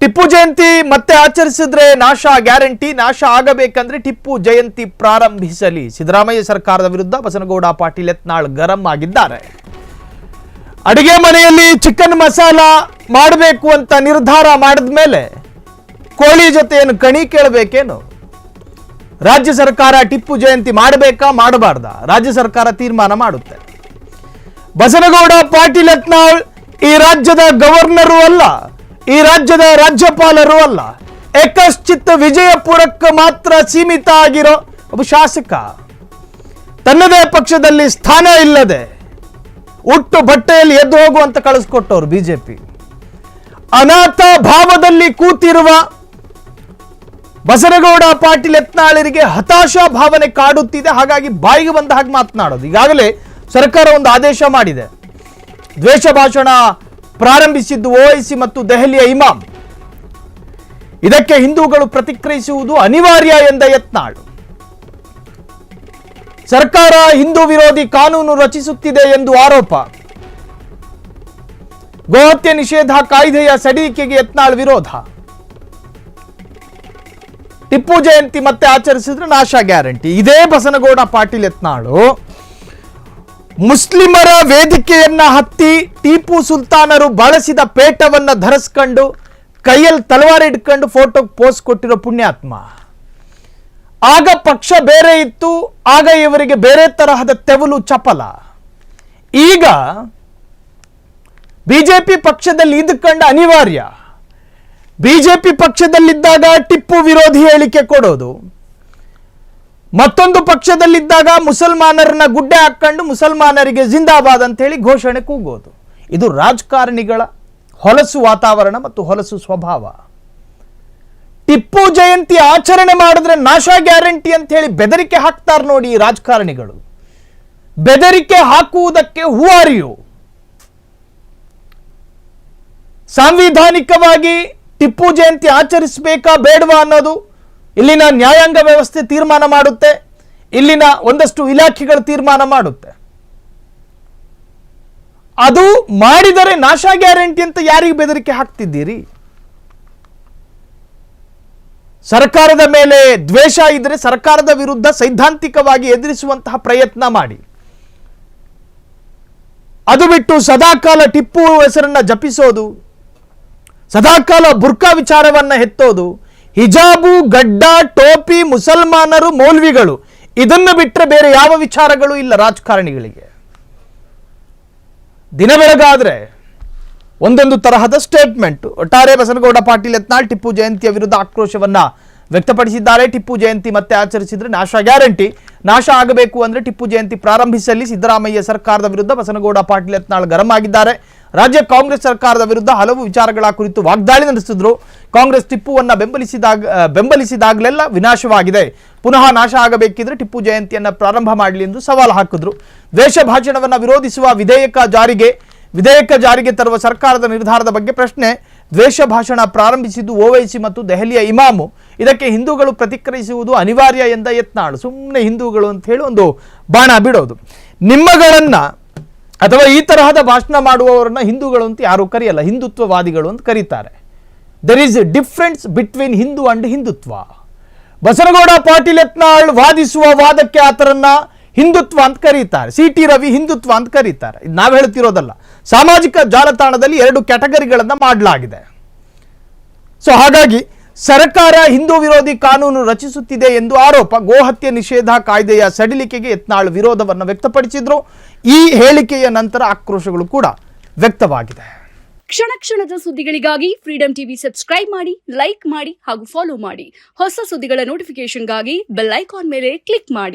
ಟಿಪ್ಪು ಜಯಂತಿ ಮತ್ತೆ ಆಚರಿಸಿದ್ರೆ ನಾಶ ಗ್ಯಾರಂಟಿ, ನಾಶ ಆಗಬೇಕಂದ್ರೆ ಟಿಪ್ಪು ಜಯಂತಿ ಪ್ರಾರಂಭಿಸಲಿ. ಸಿದ್ದರಾಮಯ್ಯ ಸರ್ಕಾರದ ವಿರುದ್ಧ ಬಸನಗೌಡ ಪಾಟೀಲ್ ಯತ್ನಾಳ್ ಗರಂ ಆಗಿದ್ದಾರೆ. ಅಡಿಗೆ ಮನೆಯಲ್ಲಿ ಚಿಕನ್ ಮಸಾಲ ಮಾಡಬೇಕು ಅಂತ ನಿರ್ಧಾರ ಮಾಡಿದ ಮೇಲೆ ಕೋಳಿ ಜೊತೆ ಏನು ಕಣಿ ಕೇಳಬೇಕೇನು? ರಾಜ್ಯ ಸರ್ಕಾರ ಟಿಪ್ಪು ಜಯಂತಿ ಮಾಡಬೇಕಾ ಮಾಡಬಾರ್ದಾ? ರಾಜ್ಯ ಸರ್ಕಾರ ತೀರ್ಮಾನ ಮಾಡುತ್ತೆ. ಬಸನಗೌಡ ಪಾಟೀಲ್ ಯತ್ನಾಳ್ ಈ ರಾಜ್ಯದ ಗವರ್ನರು ಅಲ್ಲ, ಈ ರಾಜ್ಯದ ರಾಜ್ಯಪಾಲರು ಅಲ್ಲ, ಏಕಶ್ಚಿತ್ ವಿಜಯಪುರಕ್ಕೆ ಮಾತ್ರ ಸೀಮಿತ ಆಗಿರೋ ಒಬ್ಬ ಶಾಸಕ. ತನ್ನದೇ ಪಕ್ಷದಲ್ಲಿ ಸ್ಥಾನ ಇಲ್ಲದೆ ಉಟ್ಟು ಬಟ್ಟೆಯಲ್ಲಿ ಎದ್ದು ಹೋಗುವಂತ ಕಳಿಸ್ಕೊಟ್ಟವರು ಬಿಜೆಪಿ. ಅನಾಥ ಭಾವದಲ್ಲಿ ಕೂತಿರುವ ಬಸನಗೌಡ ಪಾಟೀಲ್ ಯತ್ನಾಳರಿಗೆ ಹತಾಶಾ ಭಾವನೆ ಕಾಡುತ್ತಿದೆ. ಹಾಗಾಗಿ ಬಾಯಿಗೆ ಬಂದ ಹಾಗೆ ಮಾತನಾಡೋದು. ಈಗಾಗಲೇ ಸರ್ಕಾರ ಒಂದು ಆದೇಶ ಮಾಡಿದೆ. ದ್ವೇಷ ಭಾಷಣ ಪ್ರಾರಂಭಿಸಿದ್ದು ಓವೈಸಿ ಮತ್ತು ದೆಹಲಿಯ ಇಮಾಮ್. ಇದಕ್ಕೆ ಹಿಂದೂಗಳು ಪ್ರತಿಕ್ರಿಯಿಸುವುದು ಅನಿವಾರ್ಯ ಎಂದ ಯತ್ನಾಳ್. ಸರ್ಕಾರ ಹಿಂದೂ ವಿರೋಧಿ ಕಾನೂನು ರಚಿಸುತ್ತಿದೆ ಎಂದು ಆರೋಪ. ಗೋಹತ್ಯೆ ನಿಷೇಧ ಕಾಯ್ದೆಯ ಸಡಿಲಿಕೆಗೆ ಯತ್ನಾಳ್ ವಿರೋಧ. ಟಿಪ್ಪು ಜಯಂತಿ ಮತ್ತೆ ಆಚರಿಸಿದ್ರೆ ನಾಶ ಗ್ಯಾರಂಟಿ. ಇದೇ ಬಸನಗೌಡ ಪಾಟೀಲ್ ಯತ್ನಾಳು ಮುಸ್ಲಿಮರ ವೇದಿಕೆಯನ್ನ ಹತ್ತಿ ಟಿಪ್ಪು ಸುಲ್ತಾನರು ಬಳಸಿದ ಪೇಟವನ್ನ ಧರಿಸ್ಕೊಂಡು ಕೈಯಲ್ಲಿ ತಲವಾರು ಇಟ್ಕೊಂಡು ಫೋಟೋಗೆ ಪೋಸ್ ಕೊಟ್ಟಿರೋ ಪುಣ್ಯಾತ್ಮ. ಆಗ ಪಕ್ಷ ಬೇರೆ ಇತ್ತು, ಆಗ ಇವರಿಗೆ ಬೇರೆ ತರಹದ ತೆವಲು ಚಪಲ. ಈಗ ಬಿಜೆಪಿ ಪಕ್ಷದಲ್ಲಿ ಇದ್ದುಕೊಂಡು ಅನಿವಾರ್ಯ. ಬಿಜೆಪಿ ಪಕ್ಷದಲ್ಲಿದ್ದಾಗ ಟಿಪ್ಪು ವಿರೋಧಿ ಹೇಳಿಕೆ ಕೊಡೋದು, ಮತ್ತೊಂದು ಪಕ್ಷದಲ್ಲಿದ್ದಾಗ ಮುಸಲ್ಮಾನರನ್ನ ಗುಡ್ಡೆ ಹಾಕೊಂಡು ಮುಸಲ್ಮಾನರಿಗೆ ಜಿಂದಾಬಾದ್ ಅಂತ ಹೇಳಿ ಘೋಷಣೆ ಕೂಗೋದು. ಇದು ರಾಜಕಾರಣಿಗಳ ಹೊಲಸು ವಾತಾವರಣ ಮತ್ತು ಹೊಲಸು ಸ್ವಭಾವ. ಟಿಪ್ಪು ಜಯಂತಿ ಆಚರಣೆ ಮಾಡಿದ್ರೆ ನಾಶ ಗ್ಯಾರಂಟಿ ಅಂತ ಹೇಳಿ ಬೆದರಿಕೆ ಹಾಕ್ತಾರೆ ನೋಡಿ ಈ ರಾಜಕಾರಣಿಗಳು. ಬೆದರಿಕೆ ಹಾಕುವುದಕ್ಕೆ who are you? ಸಾಂವಿಧಾನಿಕವಾಗಿ Tipu Jayanti ಆಚರಿಸಬೇಕಾ ಬೇಡವಾ ಅನ್ನೋದು ಇಲ್ಲಿನ ನ್ಯಾಯಾಂಗ ವ್ಯವಸ್ಥೆ ತೀರ್ಮಾನ ಮಾಡುತ್ತೆ, ಇಲ್ಲಿನ ಒಂದಷ್ಟು ಇಲಾಖೆಗಳು ತೀರ್ಮಾನ ಮಾಡುತ್ತೆ. ಅದು ಮಾಡಿದರೆ ನಾಶ ಗ್ಯಾರಂಟಿ ಅಂತ ಯಾರಿಗೆ ಬೆದರಿಕೆ ಹಾಕ್ತಿದ್ದೀರಿ? ಸರ್ಕಾರದ ಮೇಲೆ ದ್ವೇಷ ಇದ್ರೆ ಸರ್ಕಾರದ ವಿರುದ್ಧ ಸೈದ್ಧಾಂತಿಕವಾಗಿ ಎದುರಿಸುವಂತಹ ಪ್ರಯತ್ನ ಮಾಡಿ. ಅದು ಬಿಟ್ಟು ಸದಾಕಾಲ ಟಿಪ್ಪು ಹೆಸರನ್ನ ಜಪಿಸೋದು, ಸದಾಕಾಲ ಬುರ್ಕಾ ವಿಚಾರವನ್ನ ಎತ್ತೋದು, ಹಿಜಾಬು, ಗಡ್ಡ, ಟೋಪಿ, ಮುಸಲ್ಮಾನರು, ಮೌಲ್ವಿಗಳು, ಇದನ್ನು ಬಿಟ್ಟರೆ ಬೇರೆ ಯಾವ ವಿಚಾರಗಳು ಇಲ್ಲ ರಾಜಕಾರಣಿಗಳಿಗೆ. ದಿನ ಬೆಳಗಾದ್ರೆ ಒಂದೊಂದು ತರಹದ ಸ್ಟೇಟ್ಮೆಂಟ್. ಒಟ್ಟಾರೆ ಬಸನಗೌಡ ಪಾಟೀಲ್ ಯತ್ನಾಳ್ ಟಿಪ್ಪು ಜಯಂತಿಯ ವಿರುದ್ಧ ಆಕ್ರೋಶವನ್ನ ವ್ಯಕ್ತಪಡಿಸಿದ್ದಾರೆ. ಟಿಪ್ಪು ಜಯಂತಿ ಮತ್ತೆ ಆಚರಿಸಿದ್ರೆ ನಾಶ ಗ್ಯಾರಂಟಿ, ನಾಶ ಆಗಬೇಕು ಅಂದ್ರೆ ಟಿಪ್ಪು ಜಯಂತಿ ಪ್ರಾರಂಭಿಸಲಿ. ಸಿದ್ದರಾಮಯ್ಯ ಸರ್ಕಾರದ ವಿರುದ್ಧ ಬಸನಗೌಡ ಪಾಟೀಲ್ ಯತ್ನಾಳ್ ಗರಂ ಆಗಿದ್ದಾರೆ. ರಾಜ್ಯ ಕಾಂಗ್ರೆಸ್ ಸರ್ಕಾರದ ವಿರುದ್ಧ ಹಲವು ವಿಚಾರಗಳ ಕುರಿತು ವಾಗ್ದಾಳಿ ನಡೆಸಿದ್ರು. ಕಾಂಗ್ರೆಸ್ ಟಿಪ್ಪುವನ್ನ ಬೆಂಬಲಿಸಿದಾಗಲೆಲ್ಲ ವಿನಾಶವಾಗಿದೆ, ಪುನಃ ನಾಶ ಆಗಬೇಕಿದ್ರೆ ಟಿಪ್ಪು ಜಯಂತಿಯನ್ನ ಪ್ರಾರಂಭ ಮಾಡಲಿ ಎಂದು ಸವಾಲು ಹಾಕಿದ್ರು. ದ್ವೇಷ ಭಾಷಣವನ್ನ ವಿರೋಧಿಸುವ ವಿಧೇಯಕ ಜಾರಿಗೆ ತರುವ ಸರ್ಕಾರದ ನಿರ್ಧಾರದ ಬಗ್ಗೆ ಪ್ರಶ್ನೆ. ದ್ವೇಷ ಭಾಷಣ ಪ್ರಾರಂಭಿಸಿದ್ದು ಓವೈಸಿ ಮತ್ತು ದೆಹಲಿಯ ಇಮಾಮು. ಇದಕ್ಕೆ ಹಿಂದೂಗಳು ಪ್ರತಿಕ್ರಿಯಿಸುವುದು ಅನಿವಾರ್ಯ ಎಂದ ಯತ್ನಾಳ್. ಸುಮ್ಮನೆ ಹಿಂದೂಗಳು ಅಂತ ಹೇಳಿ ಒಂದು ಬಾಣ ಬಿಡೋದು. ನಿಮ್ಮಗಳನ್ನ ಅಥವಾ ಈ ತರಹದ ಭಾಷಣ ಮಾಡುವವರನ್ನ ಹಿಂದೂಗಳು ಅಂತ ಯಾರು ಕರೆಯಲ್ಲ, ಹಿಂದುತ್ವವಾದಿಗಳು ಅಂತ ಕರೀತಾರೆ. There is difference between Hindu and Hindutva. Basanagouda Patil Yatnal ವಾದಿಸುವ ವಾದಕ್ಕೆ ಆತರನ್ನ ಹಿಂದುತ್ವ ಅಂತ ಕರೀತಾರೆ. ಸಿ.ಟಿ. ರವಿ ಹಿಂದುತ್ವ ಅಂತ ಕರೀತಾರೆ. ಇದು ನಾವು ಹೇಳ್ತಿರೋದಲ್ಲ. ಸಾಮಾಜಿಕ ಜಾಲತಾಣದಲ್ಲಿ 2 ಕ್ಯಾಟಗರಿಗಳನ್ನ ಮಾಡಲಾಗಿದೆ. ಸೊ ಹಾಗಾಗಿ ಸರ್ಕಾರ ಹಿಂದೂ ವಿರೋಧಿ ಕಾನೂನು ರಚಿಸುತ್ತಿದೆ ಎಂದು ಆರೋಪ. ಗೋಹತ್ಯೆ ನಿಷೇಧ ಕಾಯ್ದೆಯ ಸಡಿಲಿಕೆಗೆ ಯತ್ನಾಳ್ ವಿರೋಧವನ್ನು ವ್ಯಕ್ತಪಡಿಸಿದ್ರು. ಈ ಹೇಳಿಕೆಯ ನಂತರ ಆಕ್ರೋಶಗಳು ಕೂಡ ವ್ಯಕ್ತವಾಗಿದೆ. ಕ್ಷಣ ಕ್ಷಣದ ಸುದ್ದಿಗಳಿಗಾಗಿ ಫ್ರೀಡಂ ಟಿವಿ ಸಬ್ಸ್ಕ್ರೈಬ್ ಮಾಡಿ, ಲೈಕ್ ಮಾಡಿ ಹಾಗೂ ಫಾಲೋ ಮಾಡಿ. ಹೊಸ ಸುದ್ದಿಗಳ ನೋಟಿಫಿಕೇಶನ್ಗಾಗಿ ಬೆಲ್ ಐಕಾನ್ ಮೇಲೆ ಕ್ಲಿಕ್ ಮಾಡಿ.